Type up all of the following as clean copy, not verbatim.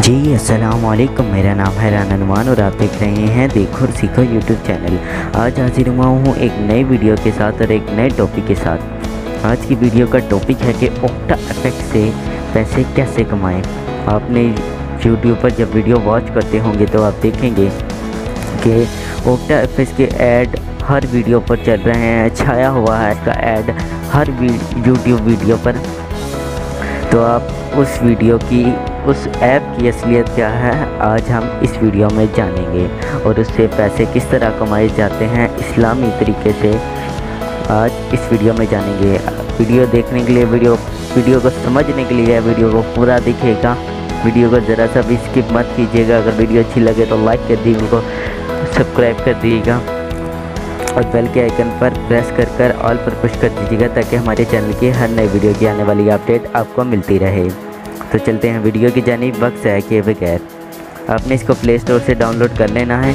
जी अस्सलाम वालेकुम, मेरा नाम है राना नुमान और आप देख रहे हैं देखो और सीखो यूट्यूब चैनल। आज हाजिर हुआ हूँ एक नई वीडियो के साथ और एक नए टॉपिक के साथ। आज की वीडियो का टॉपिक है कि ओक्टा इफेक्ट से पैसे कैसे कमाएं। आपने यूट्यूब पर जब वीडियो वॉच करते होंगे तो आप देखेंगे कि ओक्टा इफेक्ट के ऐड हर वीडियो पर चल रहे हैं, छाया हुआ है इसका ऐड हर यूट्यूब वीडियो पर। तो आप उस ऐप की असलियत क्या है आज हम इस वीडियो में जानेंगे और उससे पैसे किस तरह कमाए जाते हैं इस्लामी तरीके से आज इस वीडियो में जानेंगे। वीडियो देखने के लिए वीडियो को समझने के लिए वीडियो को पूरा देखिएगा। वीडियो को ज़रा सा भी स्किप मत कीजिएगा। अगर वीडियो अच्छी लगे तो लाइक कर दीजिए, को सब्सक्राइब कर दीजिएगा और बेल के आइकन पर प्रेस कर ऑल पर पुश कर दीजिएगा ताकि हमारे चैनल की हर नई वीडियो की आने वाली अपडेट आपको मिलती रहे। तो चलते हैं वीडियो की जानिब वक्त ज़ाया किए बगैर। आपने इसको प्ले स्टोर से डाउनलोड कर लेना है।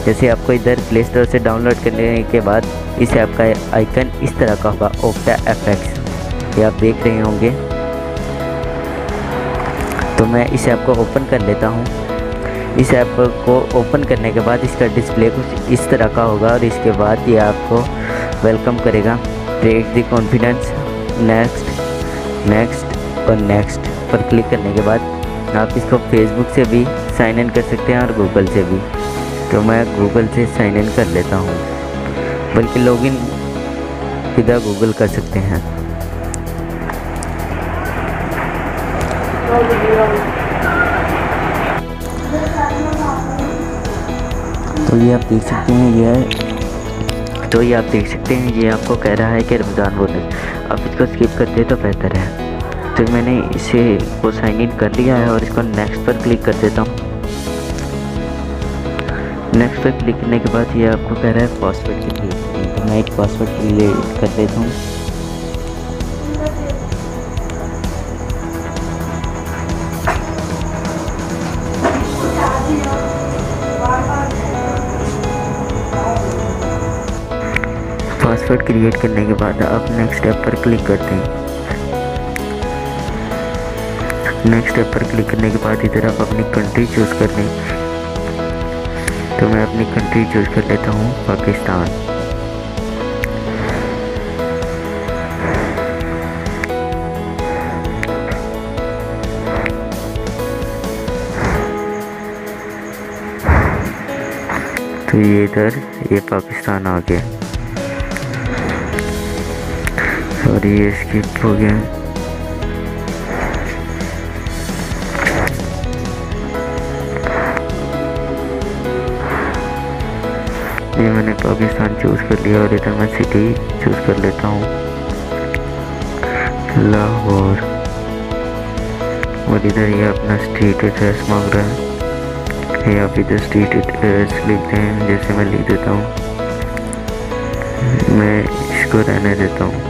जैसे आपको इधर प्ले स्टोर से डाउनलोड करने के बाद इस ऐप का आइकन इस तरह का होगा, ओक्टा इफेक्ट, ये आप देख रहे होंगे। तो मैं इस ऐप को ओपन कर लेता हूँ। इस ऐप को ओपन करने के बाद इसका डिस्प्ले कुछ इस तरह का होगा और इसके बाद ये आपको वेलकम करेगा। क्रिएट द कॉन्फिडेंस, नेक्स्ट और नेक्स्ट पर क्लिक करने के बाद आप इसको फेसबुक से भी साइन इन कर सकते हैं और गूगल से भी। तो मैं गूगल से साइन इन कर लेता हूँ, बल्कि लॉगिन सीधा गूगल कर सकते हैं। तो ये आप देख सकते हैं ये आपको कह रहा है कि रमज़ान बोनस। आप इसको स्किप करते तो बेहतर है। तो मैंने इसे को साइन इन कर लिया है और इसको नेक्स्ट पर क्लिक कर देता हूँ। नेक्स्ट पर क्लिक करने के बाद ये आपको कह रहा है पासवर्ड की क्रिएट। तो मैं एक पासवर्ड क्रिएट कर देता हूँ। पासवर्ड क्रिएट करने के बाद आप नेक्स्ट स्टेप पर क्लिक करते हैं। नेक्स्ट स्टेप पर क्लिक करने के बाद इधर आप अपनी कंट्री चूज़ कर लें। तो मैं अपनी कंट्री चूज़ कर लेता हूँ, पाकिस्तान। तो ये इधर ये पाकिस्तान आ गया। सॉरी ये स्किप हो गया। ये मैंने पाकिस्तान चूज़ कर लिया और इधर मैं सिटी चूज़ कर लेता हूँ, लाहौर। और इधर ये अपना स्ट्रीट एड्रेस मांग रहा है। ये आप इधर स्ट्रीट एड्रेस लिखते हैं, जैसे मैं लिख देता हूँ। मैं इसको रहने देता हूँ।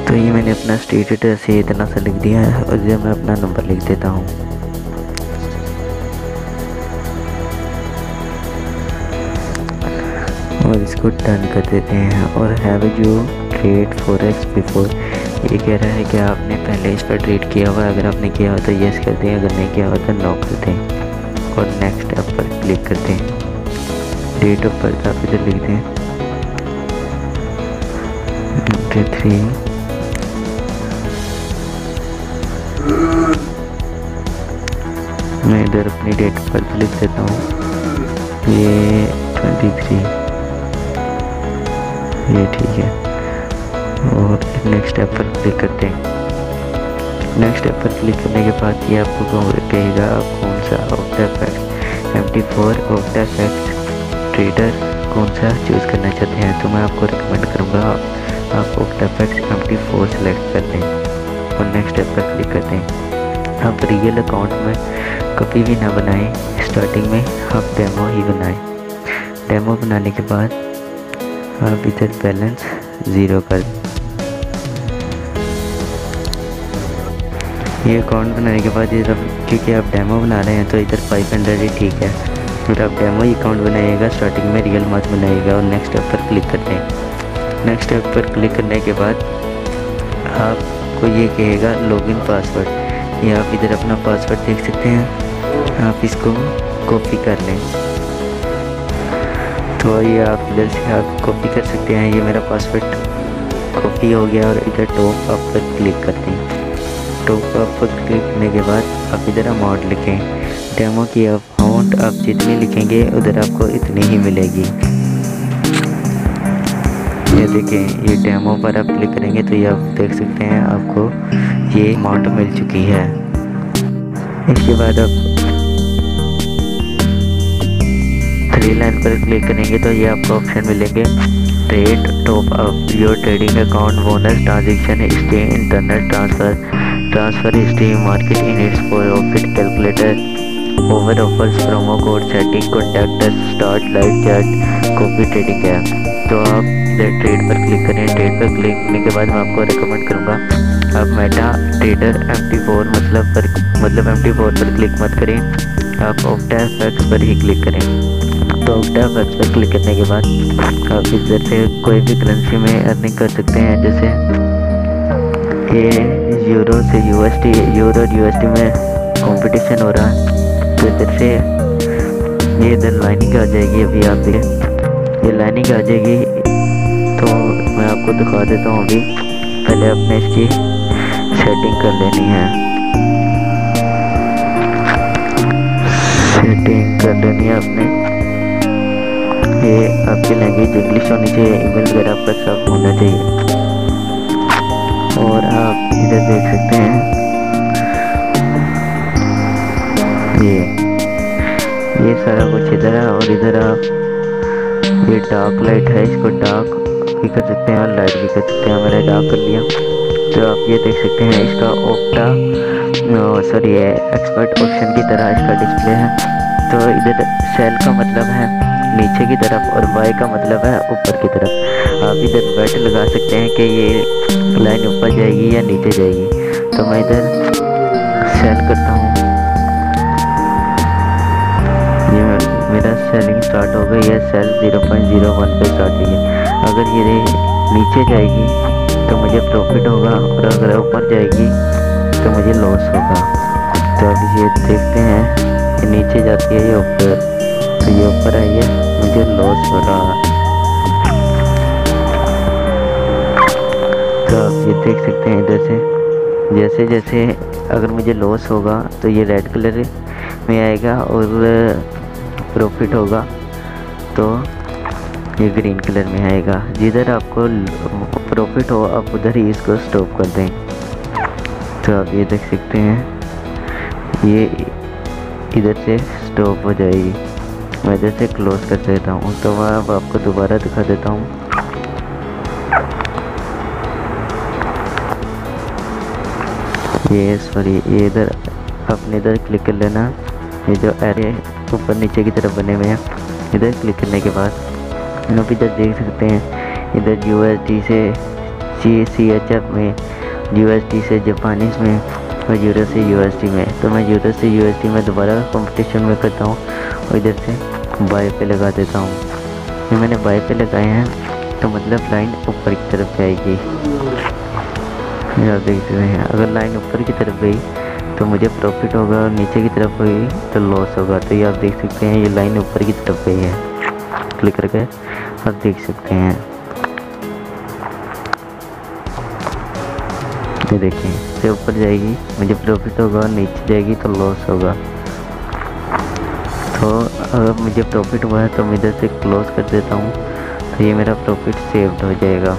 तो ये मैंने अपना स्ट्रीट एड्रेस ये इतना सा लिख दिया है और इधर मैं अपना नंबर लिख देता हूँ। और इसको डन कर देते हैं। और have you trade forex before, ये कह रहा है कि आपने पहले इस पर ट्रेड किया हुआ है। अगर आपने किया हो तो यस करते हैं, अगर नहीं किया हो तो नो करते हैं और नेक्स्ट ऐप पर क्लिक करते हैं। डेट ऑफ बर्थ आप इधर लिख दें 3। मैं इधर अपनी डेट ऑफ बर्थ लिख देता हूँ, ये 23, ये ठीक है। और नेक्स्ट ऐप पर क्लिक करते हैं। नेक्स्ट ऐप पर क्लिक करने के बाद ये आपको कहेगा कौन सा octa effect MT4 octa effect trader कौन सा चूज़ करना चाहते हैं। तो मैं आपको रिकमेंड करूँगा आप ओक्टा इफेक्ट MT4 सेलेक्ट कर लें और नेक्स्ट ऐप पर क्लिक करते हैं। आप रियल अकाउंट में कभी भी ना बनाएं, स्टार्टिंग में आप डेमो ही बनाएं। डेमो बनाने के बाद आप इधर बैलेंस 0 कर दें। ये अकाउंट बनाने के बाद इधर क्योंकि आप डेमो बना रहे हैं तो इधर 500 ही ठीक है। फिर आप डेमो ही अकाउंट बनाइएगा, स्टार्टिंग में रियल मत बनाइएगा। और नेक्स्ट ऐप पर क्लिक करते हैं। नेक्स्ट ऐप पर क्लिक करने के बाद आप आपको ये कहेगा लॉगिन पासवर्ड। ये आप इधर अपना पासवर्ड देख सकते हैं, आप इसको कॉपी कर लें। तो ये आप इधर से आप कॉपी कर सकते हैं। ये मेरा पासवर्ड कॉपी हो गया और इधर टॉप अप पर क्लिक करते हैं। टॉप अप पर क्लिक करने के बाद आप इधर अमाउंट लिखें। डेमो की अमाउंट आप जितनी लिखेंगे उधर आपको इतनी ही मिलेगी। ये देखें, ये डेमो पर आप क्लिक करेंगे तो ये आप देख सकते हैं आपको ये अमाउंट मिल चुकी है। इसके बाद आप 3 लाइन पर क्लिक करेंगे तो ये आपको ऑप्शन मिलेंगे trade, top up, your trading account, bonus, transaction history, internet transfer history, market in its profit calculator, over offers, promo code, setting, contact, start live chat, copy trading है। तो आप इधर ट्रेड पर क्लिक करें। Trade पर click करने के बाद मैं आपको रिकमेंड करूँगा आप मेटा ट्रेडर MT4 मतलब MT4 पर क्लिक मत करें, आप OctaFX पर ही क्लिक करें। तो OctaFX पर क्लिक करने के बाद आप इधर से कोई भी करेंसी में अर्निंग कर सकते हैं। जैसे ये यूरो से USD, यूरो और USD में कंपटीशन हो रहा है, तो इधर से ये इधर लाइनिंग आ जाएगी। अभी आप ये लाइनिंग आ जाएगी तो मैं आपको दिखा देता हूँ। अभी पहले आपने इसकी सेटिंग कर लेनी है, सेटिंग कर लेनी है आपने। ये आपकी लैंग्वेज इंग्लिश होनी चाहिए, ईमेल वगैरह आपका सब होना चाहिए। और आप इधर देख सकते हैं ये सारा कुछ इधर है। और इधर आप ये डार्क लाइट है, इसको डार्क भी कर सकते हैं और लाइट भी कर सकते हैं। मैंने डार्क कर लिया तो आप ये देख सकते हैं इसका सॉरी एक्सपर्ट ऑप्शन की तरह इसका डिस्प्ले है। तो इधर सेल का मतलब है नीचे की तरफ और बाय का मतलब है ऊपर की तरफ। आप इधर बेट लगा सकते हैं कि ये लाइन ऊपर जाएगी या नीचे जाएगी। तो मैं इधर सेल करता हूँ, ये मेरा सेलिंग स्टार्ट हो गई है। सेल 0.01 पे स्टार्ट हुई है। अगर ये नीचे जाएगी तो मुझे प्रॉफिट होगा और अगर ऊपर जाएगी तो मुझे लॉस होगा। तो अब ये देखते हैं कि नीचे जाती है ये ऊपर, तो ये ऊपर आई है, मुझे लॉस हो रहा है। तो आप ये देख सकते हैं इधर से जैसे जैसे अगर मुझे लॉस होगा तो ये रेड कलर में आएगा और प्रॉफिट होगा तो ये ग्रीन कलर में आएगा। जिधर आपको प्रॉफिट हो आप उधर ही इसको स्टॉप कर दें। तो आप ये देख सकते हैं ये इधर से स्टॉप हो जाएगी। मैं इधर से क्लोज कर देता हूँ। तो मैं अब आपको दोबारा दिखा देता हूँ। ये सॉरी ये इधर अपने इधर क्लिक कर लेना। ये जो एरे ऊपर नीचे की तरफ बने हुए हैं, इधर क्लिक करने के बाद आप इधर देख सकते हैं इधर USD से CHF में, USD से जापानीज में और यूरो से USD में। तो मैं यूरो से USD में दोबारा कंपटीशन में करता हूँ और इधर से बाय पे लगा देता हूँ। ये मैंने बाय पे लगाए हैं तो मतलब लाइन ऊपर की तरफ जाएगी। आप देख सकते हैं अगर लाइन ऊपर की तरफ गई तो मुझे प्रॉफिट होगा और नीचे की तरफ गई तो लॉस होगा। तो ये आप देख सकते हैं ये लाइन ऊपर की तरफ गई है, क्लिक करके आप देख सकते हैं। ये देखें ये ऊपर जाएगी मुझे प्रॉफिट होगा और नीचे जाएगी तो लॉस होगा। तो अगर मुझे प्रॉफिट हुआ है तो मैं इधर से क्लोज कर देता हूँ तो ये मेरा प्रॉफिट सेव्ड हो जाएगा।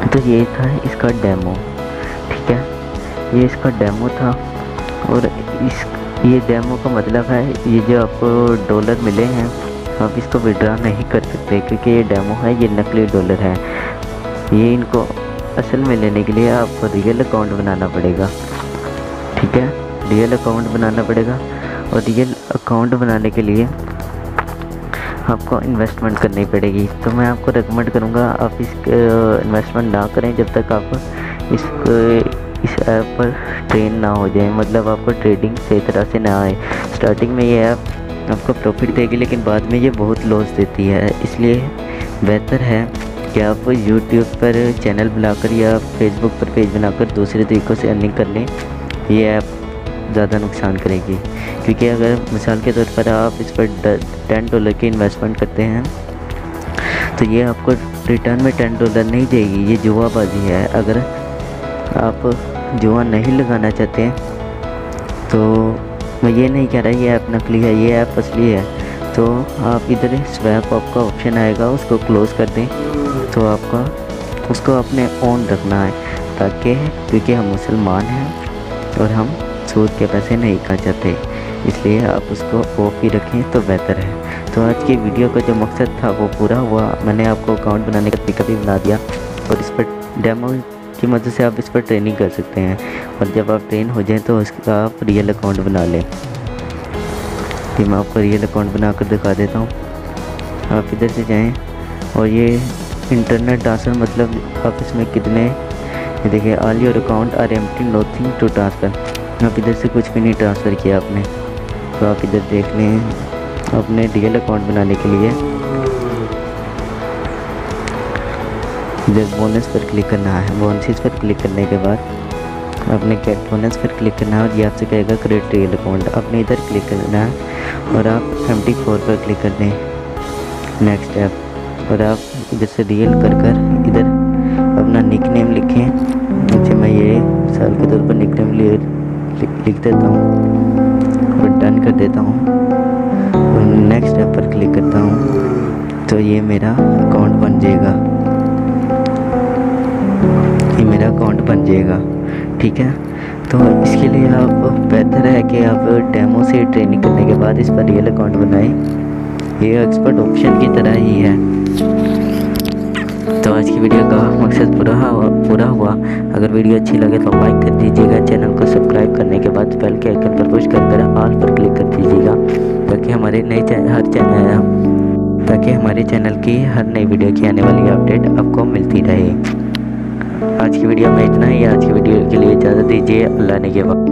तो ये था इसका डेमो, ठीक है, ये इसका डेमो था। और ये डेमो का मतलब है ये जो आपको डॉलर मिले हैं आप इसको विड्रॉ नहीं कर सकते क्योंकि ये डेमो है, ये नकली डॉलर है। ये इनको असल में लेने के लिए आपको रियल अकाउंट बनाना पड़ेगा, ठीक है, रियल अकाउंट बनाना पड़ेगा। और रियल अकाउंट बनाने के लिए आपको इन्वेस्टमेंट करनी पड़ेगी। तो मैं आपको रिकमेंड करूँगा आप इस इन्वेस्टमेंट ना करें जब तक आप इस ऐप पर ट्रेन ना हो जाए, मतलब आपको ट्रेडिंग सही तरह से ना आए। स्टार्टिंग में ये ऐप आपको प्रॉफिट देगी लेकिन बाद में ये बहुत लॉस देती है, इसलिए बेहतर है कि आप यूट्यूब पर चैनल बनाकर या फेसबुक पर पेज बनाकर दूसरे तरीक़ों से अर्निंग कर लें, ये ऐप ज़्यादा नुकसान करेगी। क्योंकि अगर मिसाल के तौर पर आप इस पर $10 की इन्वेस्टमेंट करते हैं तो ये आपको रिटर्न में $10 नहीं देगी, ये जुआबाजी है। अगर आप जुआ नहीं लगाना चाहते हैं तो मैं ये नहीं कह रहा ये ऐप नकली है, ये ऐप असली है। तो आप इधर स्वैप आपका ऑप्शन आएगा, उसको क्लोज़ कर दें। तो आपका उसको अपने ऑन रखना है, ताकि क्योंकि हम मुसलमान हैं और हम सूद के पैसे नहीं खा चाहते, इसलिए आप उसको ऑफ ही रखें तो बेहतर है। तो आज की वीडियो का जो मकसद था वो पूरा हुआ। मैंने आपको अकाउंट बनाने का तरीका भी बना दिया और इस पर डेमो की मदद से आप इस पर ट्रेनिंग कर सकते हैं। और जब आप ट्रेन हो जाएं तो उसका आप रियल अकाउंट बना लें। कि मैं आपको रियल अकाउंट बना कर दिखा देता हूँ। आप इधर से जाएं और ये इंटरनेट ट्रांसफ़र मतलब आप इसमें कितने, ये देखिए all your account are empty, nothing to transfer. आप इधर से कुछ भी नहीं ट्रांसफ़र किया आपने। तो आप इधर देख लें अपने रियल अकाउंट बनाने के लिए इधर बोनस पर क्लिक करना है। बोनसेस पर क्लिक करने के बाद आपने गेट बोनस पर क्लिक करना है और ये आपसे कहेगा क्रिएट रियल अकाउंट। आपने इधर क्लिक करना है और आप 74 पर क्लिक कर दें, नेक्स्ट ऐप। और आप इधर से रियल कर इधर अपना निक नेम लिखें। अच्छा मैं ये मिसाल के तौर पर निक नेम लिख देता हूँ और डन कर देता हूँ और नेक्स्ट ऐप पर क्लिक करता हूँ। तो ये मेरा अकाउंट बन जाएगा, ये मेरा अकाउंट बन जाएगा। ठीक है, तो इसके लिए आप बेहतर है कि आप डेमो से ट्रेनिंग करने के बाद इस पर रियल अकाउंट बनाएं। ये एक्सपर्ट ऑप्शन की तरह ही है। तो आज की वीडियो का मकसद पूरा हुआ। अगर वीडियो अच्छी लगे तो लाइक कर दीजिएगा। चैनल को सब्सक्राइब करने के बाद बेल के आइकन पर पुश कर ऑल पर क्लिक कर दीजिएगा, ताकि हमारे चैनल की हर नई वीडियो की आने वाली अपडेट आपको मिलती रहे। आज की वीडियो में इतना ही। आज की वीडियो के लिए इजाज़त दीजिए। अल्लाह ने के बाद।